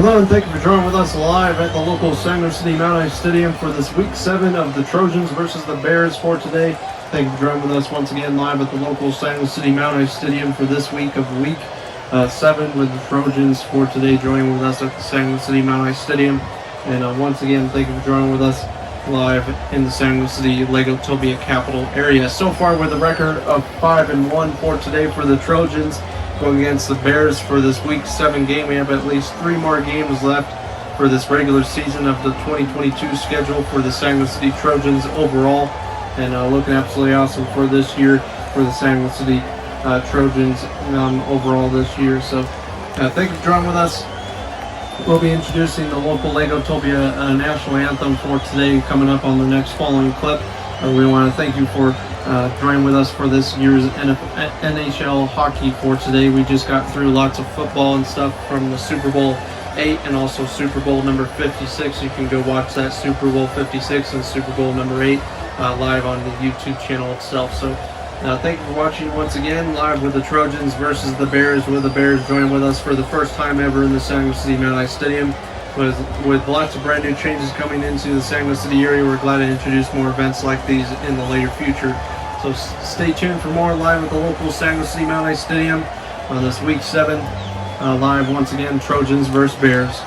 Hello and thank you for joining with us live at the local Sanger City Mount Ice Stadium for this Week 7 of the Trojans versus the Bears for today. Thank you for joining with us once again live at the local Sanger City Mount Ice Stadium for this week of Week 7 with the Trojans for today, joining with us at the Sanger City Mount Ice Stadium. And once again, thank you for joining with us live in the Sanger City Legotopia capital area. So far with a record of 5-1 for today for the Trojans, going against the Bears for this Week 7 game. We have at least 3 more games left for this regular season of the 2022 schedule for the Sanger City Trojans overall, and looking absolutely awesome for this year for the Sanger City Trojans overall this year. So thank you for joining with us. We'll be introducing the local Legotopia national anthem for today coming up on the next following clip. We want to thank you for joining with us for this year's NHL hockey for today. We just got through lots of football and stuff from the Super Bowl 8 and also Super Bowl number 56. You can go watch that Super Bowl 56 and Super Bowl number 8 live on the YouTube channel itself. So thank you for watching once again live with the Trojans versus the Bears, with the Bears joining with us for the first time ever in the Sanger City Mount Ice Stadium. With lots of brand new changes coming into the Sanger City area, we're glad to introduce more events like these in the later future. So stay tuned for more live at the local Sanger City Mount Ice Stadium on this Week 7 live once again, Trojans versus Bears.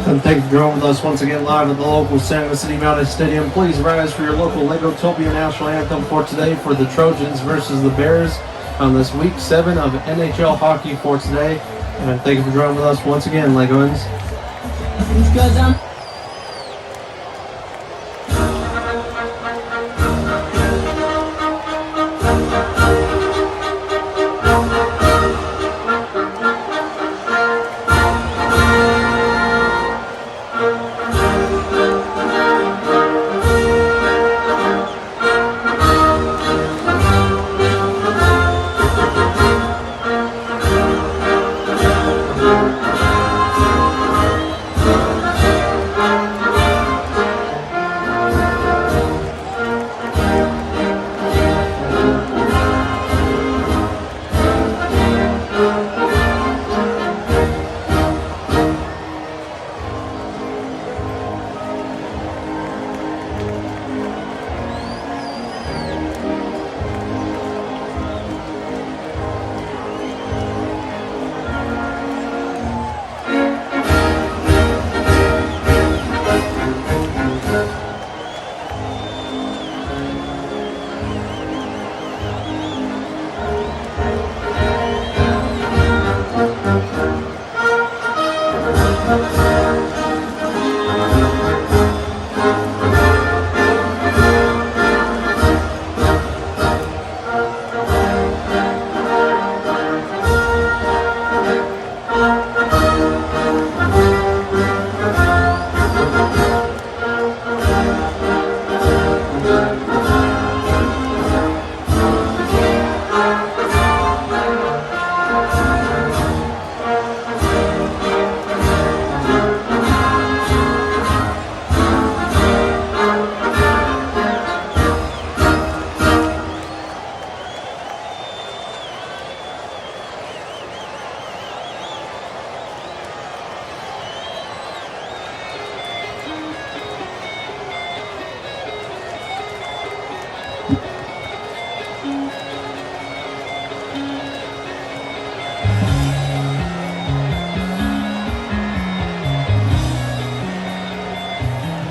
And thank you for joining with us once again live at the local Sanger City Mount Ice Stadium. Please rise for your local Legotopia national anthem for today for the Trojans versus the Bears on this Week 7 of NHL hockey for today. And thank you for joining with us once again, Legoans.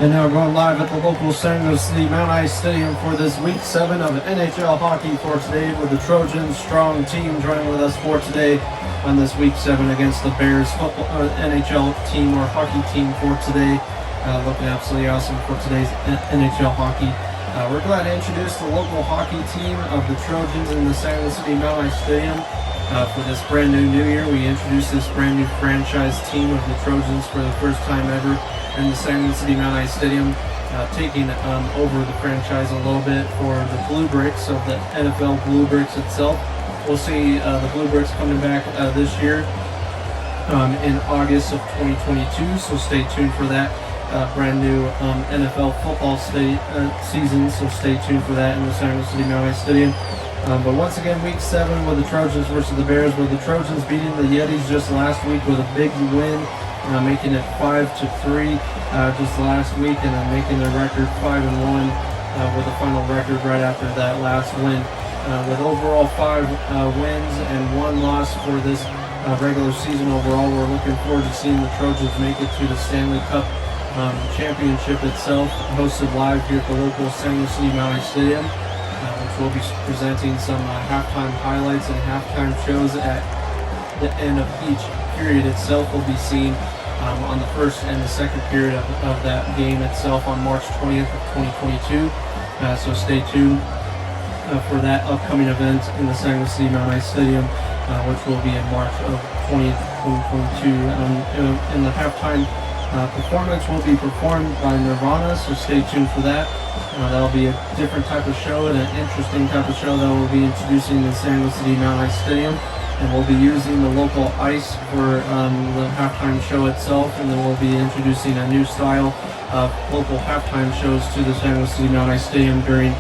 And now we're going live at the local Sanger City Mount Ice Stadium for this Week 7 of NHL hockey for today, with the Trojans strong team joining with us for today on this Week 7 against the Bears football NHL team or hockey team for today. Looking absolutely awesome for today's NHL hockey. We're glad to introduce the local hockey team of the Trojans in the Sanger City Mount Ice Stadium. For this brand new year, we introduced this brand new franchise team of the Trojans for the first time ever in the Sanger City Mount Ice Stadium, taking over the franchise a little bit for the Blue Bricks of the NFL Blue Bricks itself. We'll see the Blue Bricks coming back this year in August of 2022, so stay tuned for that. brand new NFL football season, so stay tuned for that in the San Luis City Mount Ice Stadium. But once again, week 7 with the Trojans versus the Bears, with the Trojans beating the Yetis just last week with a big win, making it 5-3 just last week, and then making their record 5-1 with a final record right after that last win. With overall 5 wins and 1 loss for this regular season overall, we're looking forward to seeing the Trojans make it to the Stanley Cup championship itself, hosted live here at the local San Luis City Mount Ice Stadium, which will be presenting some halftime highlights and halftime shows at the end of each period itself. Will be seen on the first and the second period of that game itself on March 20th of 2022. So stay tuned for that upcoming event in the San Luis City Mount Ice Stadium, which will be in March of 20th, 2022. In the halftime performance will be performed by Nirvana, so stay tuned for that. That'll be a different type of show and an interesting type of show that we'll be introducing in the San Luis City Mount Ice Stadium. And we'll be using the local ice for the halftime show itself, and then we'll be introducing a new style of local halftime shows to the San Luis City Mount Ice Stadium during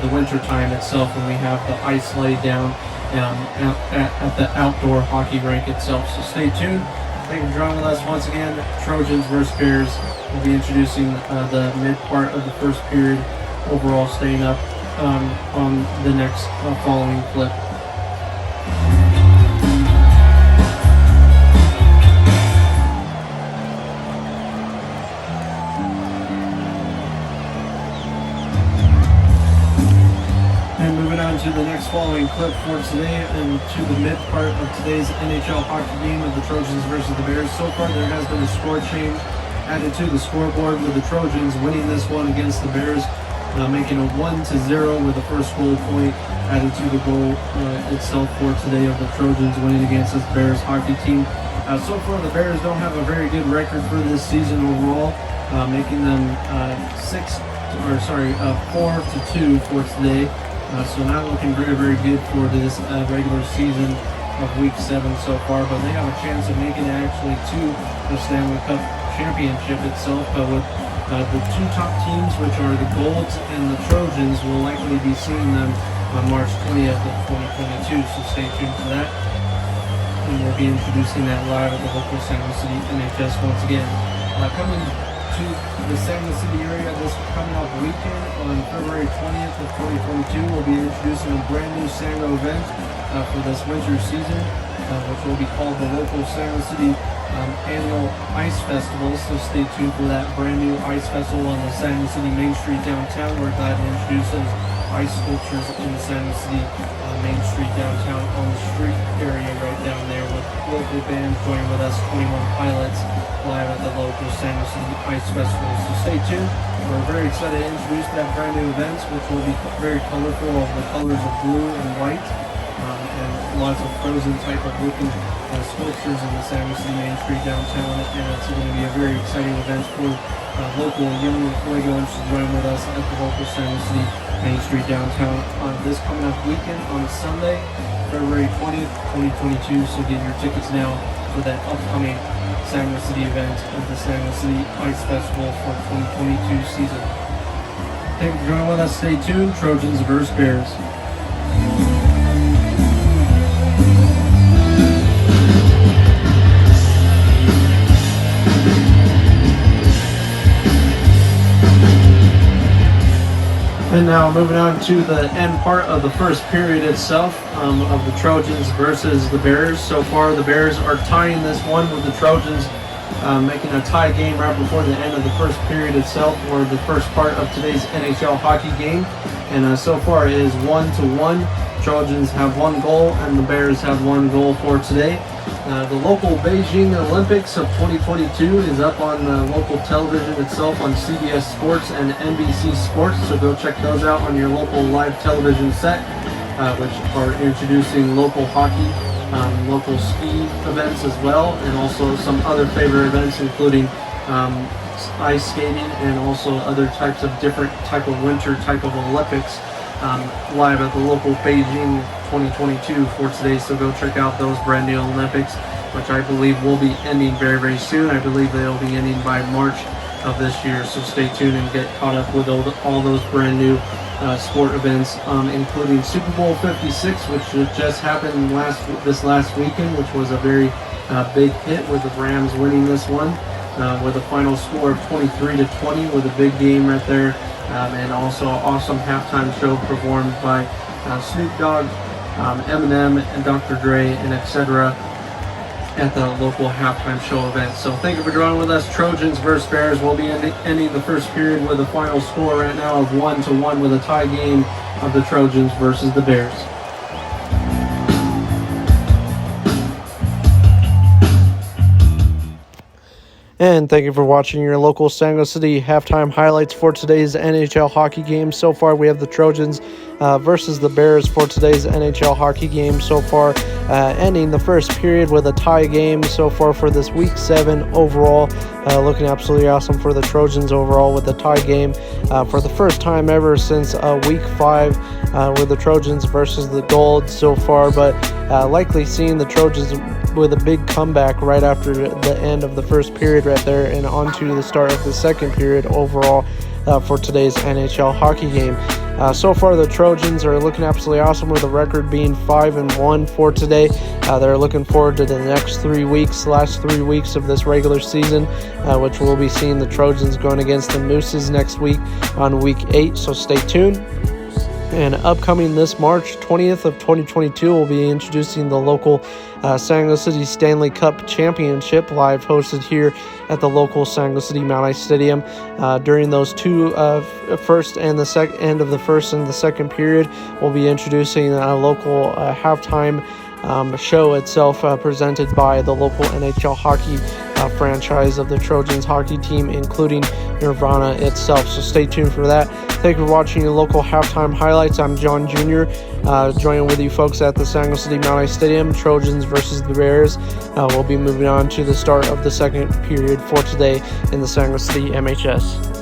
the winter time itself, when we have the ice laid down at the outdoor hockey rink itself. So stay tuned. Thank you for joining with us once again. Trojans versus Bears. We'll be introducing the mid part of the first period, overall staying up on the next following clip. To the next following clip for today, and to the mid part of today's NHL hockey game of the Trojans versus the Bears. So far, there has been a score change added to the scoreboard, with the Trojans winning this one against the Bears, making a 1-0 with the first goal point added to the goal itself for today of the Trojans winning against this Bears hockey team. So far, the Bears don't have a very good record for this season overall, making them 4-2 for today. So not looking very, very good for this regular season of week 7 so far, but they have a chance of making it actually to the Stanley Cup championship itself. But with the 2 top teams, which are the Golds and the Trojans, we'll likely be seeing them on March 20th of 2022, so stay tuned for that. And we'll be introducing that live at the local San Luis City NHS once again. Coming to the San Luis City area this coming up weekend on February 20th of 2022, we'll be introducing a brand new Sango event for this winter season, which will be called the local San Luis City annual Ice Festival. So stay tuned for that brand new Ice Festival on the San Luis City Main Street downtown. We're glad to introduce those ice sculptures in the San Luis City Main Street downtown on the street area right down there, with local bands joining with us, 21 Pilots, live at the local San Luis City Ice Festival. So stay tuned. We're very excited to introduce that brand new event, which will be very colorful, of the colors of blue and white, and lots of frozen type of looking sculptures in the San Luis City Main Street downtown. And it's going to be a very exciting event for local young Fuegoans to join with us at the local San Luis City Main Street downtown on this coming up weekend on Sunday, February 20th, 2022. So get your tickets now for that upcoming San Luis City event of the San Luis City Ice Festival for 2022 season. Thank you for joining with us. Stay tuned. Trojans versus Bears. And now moving on to the end part of the first period itself of the Trojans versus the Bears. So far, the Bears are tying this one with the Trojans, making a tie game right before the end of the first period itself, or the first part of today's NHL hockey game. And so far it is 1-1. Trojans have 1 goal and the Bears have 1 goal for today. The local Beijing Olympics of 2022 is up on local television itself on CBS Sports and NBC Sports, so go check those out on your local live television set, which are introducing local hockey, local ski events as well, and also some other favorite events, including ice skating and also other types of different type of winter type of Olympics live at the local Beijing 2022 for today. So go check out those brand new Olympics, which I believe will be ending very, very soon. I believe they'll be ending by March of this year. So stay tuned and get caught up with all those brand new sport events, including Super Bowl 56, which just happened this last weekend, which was a very big hit with the Rams winning this one with a final score of 23-20 with a big game right there, and also an awesome halftime show performed by Snoop Dogg, Eminem, and Dr. Dre, and etc. at the local halftime show event. So thank you for joining with us. Trojans versus Bears. We'll be ending the first period with a final score right now of 1-1 with a tie game of the Trojans versus the Bears. And thank you for watching your local San Luis City halftime highlights for today's NHL hockey game. So far, we have the Trojans versus the Bears for today's NHL hockey game. So far, ending the first period with a tie game so far for this Week 7 overall. Looking absolutely awesome for the Trojans overall with a tie game for the first time ever since Week 5 with the Trojans versus the Gold so far. But likely seeing the Trojans with a big comeback right after the end of the first period right there and on to the start of the second period overall for today's NHL hockey game. So far, the Trojans are looking absolutely awesome with the record being 5-1 for today. They're looking forward to the next last 3 weeks of this regular season, which we'll be seeing the Trojans going against the Mooses next week on Week 8, so stay tuned. And upcoming this March 20th of 2022, we'll be introducing the local San Luis City Stanley Cup Championship live hosted here at the local San Luis City Mount Ice Stadium. During those two first and the second end of the first and the second period, we'll be introducing a local halftime show itself presented by the local NHL hockey franchise of the Trojans hockey team, including Nirvana itself. So stay tuned for that. Thank you for watching your local halftime highlights. I'm John Jr. Joining with you folks at the San Luis City Mount Ice Stadium, Trojans versus the Bears. We'll be moving on to the start of the second period for today in the San Luis City MHS.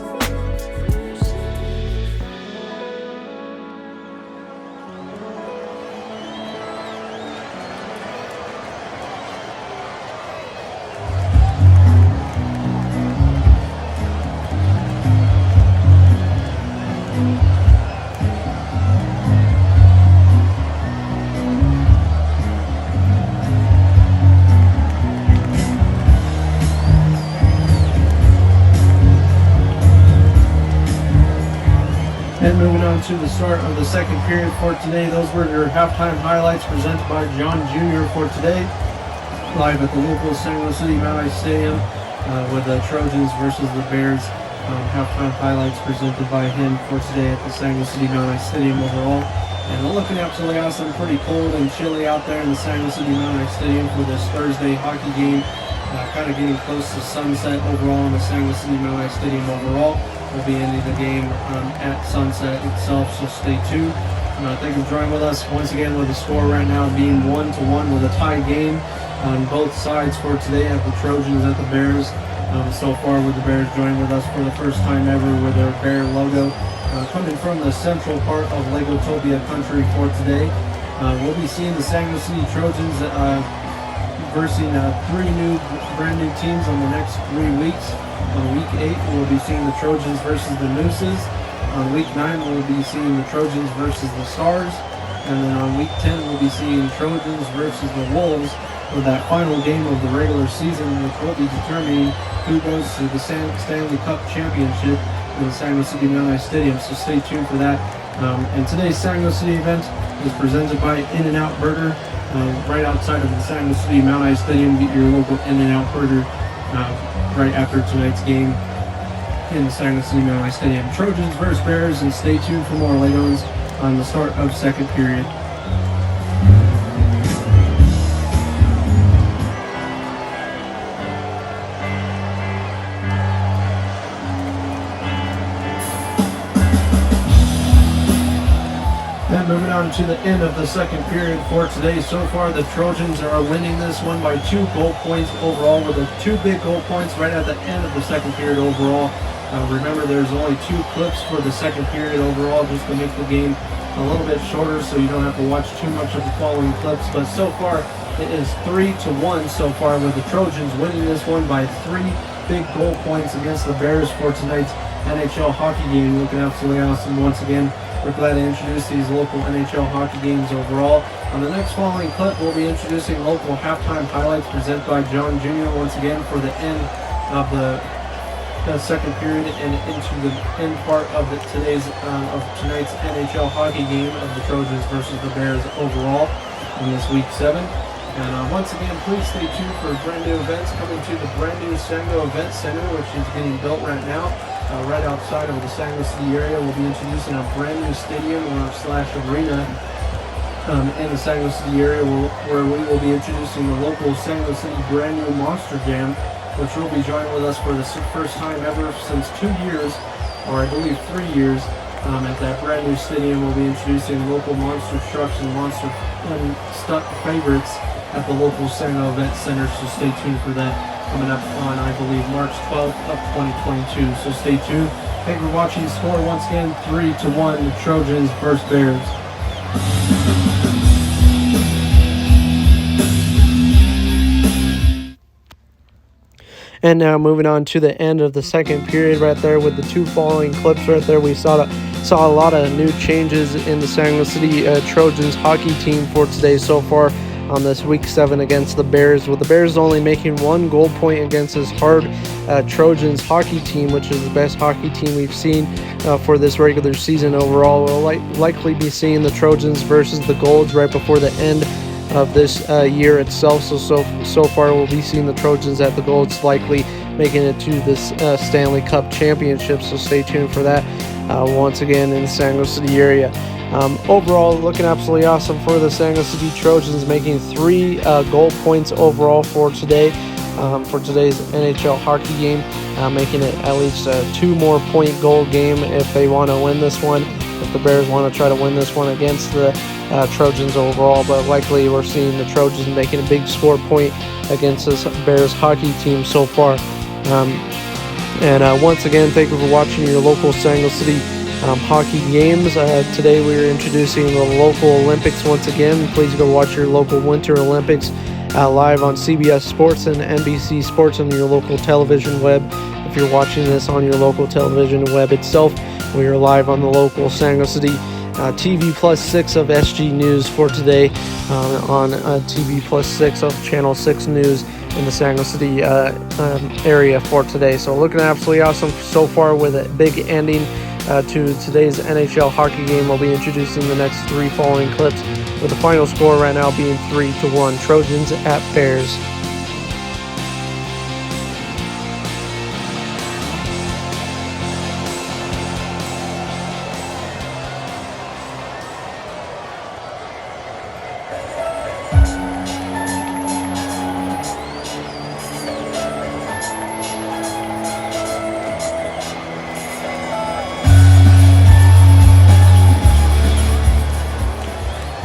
And moving on to the start of the second period for today, those were your halftime highlights presented by John Jr. for today, live at the local San Luis City Mount Ice Stadium with the Trojans versus the Bears. Halftime highlights presented by him for today at the San Luis City Mount Ice Stadium overall. And looking absolutely awesome, pretty cold and chilly out there in the San Luis City Mount Ice Stadium for this Thursday hockey game. Kind of getting close to sunset overall in the San Luis City Mount Ice Stadium overall. We'll be ending the game at sunset itself, so stay tuned. Thank you for joining with us once again with the score right now being 1-1 with a tie game on both sides for today at the Trojans at the Bears. So far with the Bears joining with us for the first time ever with their Bear logo coming from the central part of Legotopia country for today. We'll be seeing the San Luis City Trojans versus three brand new teams on the next 3 weeks. On Week 8, we'll be seeing the Trojans versus the Mooses. On Week 9, we'll be seeing the Trojans versus the Stars. And then on Week 10, we'll be seeing Trojans versus the Wolves for that final game of the regular season, which will be determining who goes to the Stanley Cup Championship in the San Luis City Mount Ice Stadium. So stay tuned for that. And today's San Luis City event is presented by In-N-Out Burger. Right outside of the San Luis City Mount Ice Stadium, get your local In-N-Out Burger right after tonight's game in the San Luis City Mount Ice Stadium. Trojans versus Bears, and stay tuned for more Legos on the start of second period. And moving on to the end of the second period for today. So far, the Trojans are winning this one by 2 goal points overall, with the 2 big goal points right at the end of the second period overall. Remember, there's only 2 clips for the second period overall, just to make the game a little bit shorter so you don't have to watch too much of the following clips. But so far, it is 3-1 so far, with the Trojans winning this one by 3 big goal points against the Bears for tonight's NHL hockey game. Looking absolutely awesome once again. We're glad to introduce these local NHL hockey games overall. On the next following clip, we'll be introducing local halftime highlights presented by John Jr. once again for the end of the second period and into the end part of tonight's NHL hockey game of the Trojans versus the Bears overall in this Week 7. And once again, please stay tuned for brand new events coming to the brand new Sango Event Center, which is getting built right now. Right outside of the Sango City area, we'll be introducing a brand new stadium / arena in the Sango City area where we will be introducing the local Sango City brand new Monster Jam, which will be joining with us for the first time ever since 2 years, or I believe 3 years. At that brand new stadium, we'll be introducing local monster trucks and monster stunt favorites at the local Sango Event Center, so stay tuned for that coming up on, I believe, March 12th of 2022. So stay tuned. Thank you for watching. The score once again 3-1, the Trojans versus Bears. And now moving on to the end of the second period right there with the two following clips right there, we saw a lot of new changes in the Sango City Trojans hockey team for today so far on this Week 7 against the Bears, with the Bears only making 1 goal point against this hard Trojans hockey team, which is the best hockey team we've seen for this regular season overall. We'll likely be seeing the Trojans versus the Golds right before the end of this year itself. So far we'll be seeing the Trojans at the Golds, likely making it to this Stanley Cup Championship, so stay tuned for that once again in the Sango City area. Overall, looking absolutely awesome for the Sango City Trojans, making 3 goal points overall for today, for today's NHL hockey game, making it at least a 2 more point goal game if they want to win this one, if the Bears want to try to win this one against the Trojans overall. But likely we're seeing the Trojans making a big score point against this Bears hockey team so far. Once again, thank you for watching your local Sango City hockey games. Today we are introducing the local Olympics once again. Please go watch your local Winter Olympics live on CBS Sports and NBC Sports on your local television web. If you're watching this on your local television web itself, we are live on the local Sango City TV Plus 6 of SG News for today, on TV Plus 6 of Channel 6 News in the Sango City area for today. So looking absolutely awesome so far with a big ending to today's NHL hockey game. We'll be introducing the next 3 following clips, with the final score right now being 3-1, Trojans at Bears.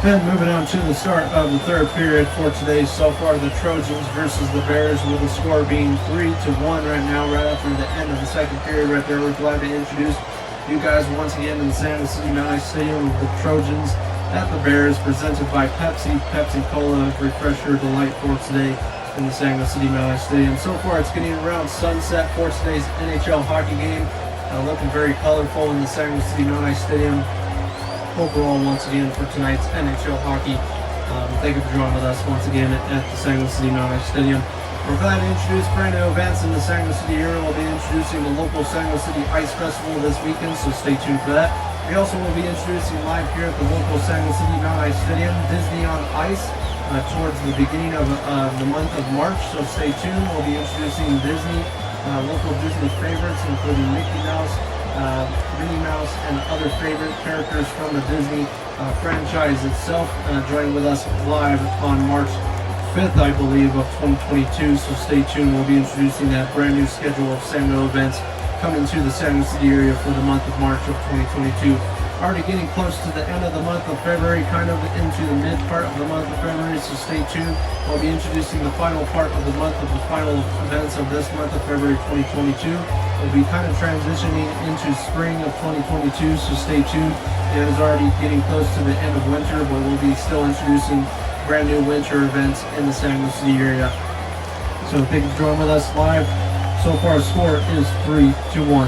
And moving on to the start of the third period for today, so far the Trojans versus the Bears, with the score being 3-1 right now, right after the end of the second period right there. We're glad to introduce you guys once again in the Sango City Mountain Stadium with the Trojans at the Bears, presented by Pepsi Cola Refresher Delight for today in the Sango City Mountain Stadium. So far it's getting around sunset for today's NHL hockey game, looking very colorful in the Sango City Mountain Stadium overall once again for tonight's NHL hockey. Thank you for joining with us once again at the Sango City Mountain Stadium. We're glad to introduce brand new events in the Sango City area. We'll be introducing the local Sango City Ice Festival this weekend, so stay tuned for that. We also will be introducing live here at the local Sango City Mountain Stadium, Disney on Ice, towards the beginning of the month of March, so stay tuned. We'll be introducing local Disney favorites, including Mickey Mouse, Minnie Mouse, and other favorite characters from the Disney franchise itself, joining with us live on March 5th, I believe, of 2022, so stay tuned. We'll be introducing that brand new schedule of Sango events coming to the Sango City area for the month of March of 2022. Already getting close to the end of the month of February, kind of into the mid part of the month of February, so stay tuned. I'll be introducing the final part of the month of the final events of this month of February 2022. We'll be kind of transitioning into spring of 2022, so stay tuned. It is already getting close to the end of winter, but we'll be still introducing brand new winter events in the Sango City area. So thank you for joining with us live. So far, score is 3-1.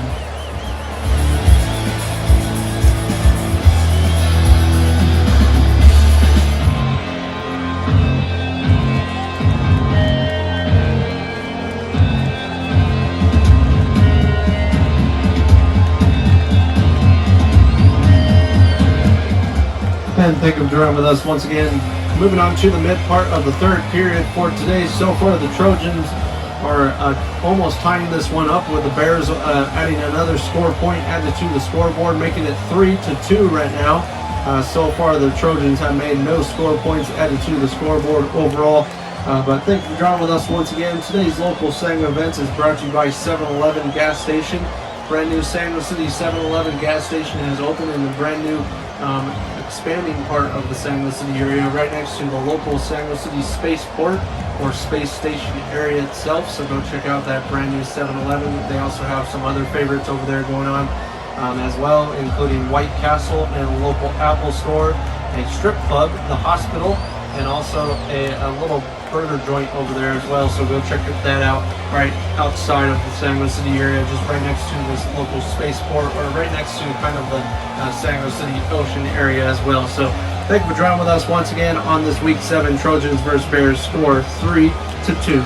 And thank you for joining with us once again. Moving on to the mid part of the third period for today. So far, the Trojans are almost tying this one up, with the Bears adding another score point added to the scoreboard, making it 3-2 right now. So far, the Trojans have made no score points added to the scoreboard overall. But thank you for joining with us once again. Today's local segment events is brought to you by 7-Eleven gas station. Brand new San Luis City 7-Eleven gas station has opened in the brand new expanding part of the San Luis City area, right next to the local San Luis City Spaceport or Space Station area itself. So go check out that brand new 7-Eleven. They also have some other favorites over there going on as well, including White Castle and a local Apple store, a strip club, the hospital, and also a little burger joint over there as well. So go check that out right outside of the San Luis City area, just right next to this local spaceport, or right next to kind of the San Luis City Ocean area as well. So thank you for joining with us once again on this Week 7 Trojans versus Bears score 3-2.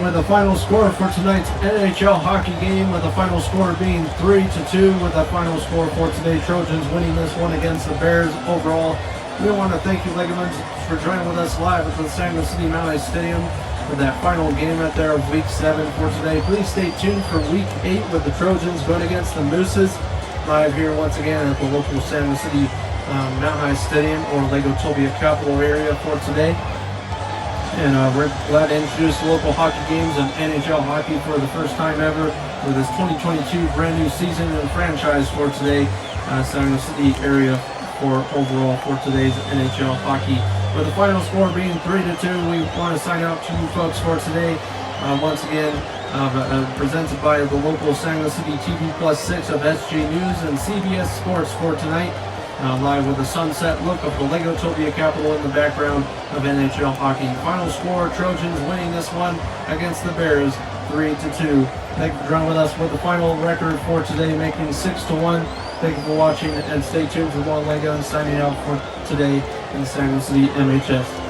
With the final score for tonight's NHL hockey game, with the final score being 3-2, with the final score for today, Trojans winning this one against the Bears overall. We want to thank you, Legamans, for joining with us live at the San Luis City Mount Stadium for that final game out there of Week 7 for today. Please stay tuned for Week 8 with the Trojans going against the Mooses, live here once again at the local San Luis City Mount Stadium or Lego Tobia Capital area for today. And we're glad to introduce the local hockey games and NHL hockey for the first time ever with this 2022 brand new season and franchise for today, San Luis City area for overall for today's NHL hockey. With the final score being 3-2, we want to sign out to you folks for today. Once again, presented by the local San Luis City TV Plus 6 of SJ News and CBS Sports for tonight. Live with the sunset look of the Lego Tobia Capital in the background of NHL hockey. Final score, Trojans winning this one against the Bears 3-2. Thank you for joining with us with the final record for today, making 6-1. Thank you for watching, and stay tuned for more Lego and signing out for today in the San Luis City MHS.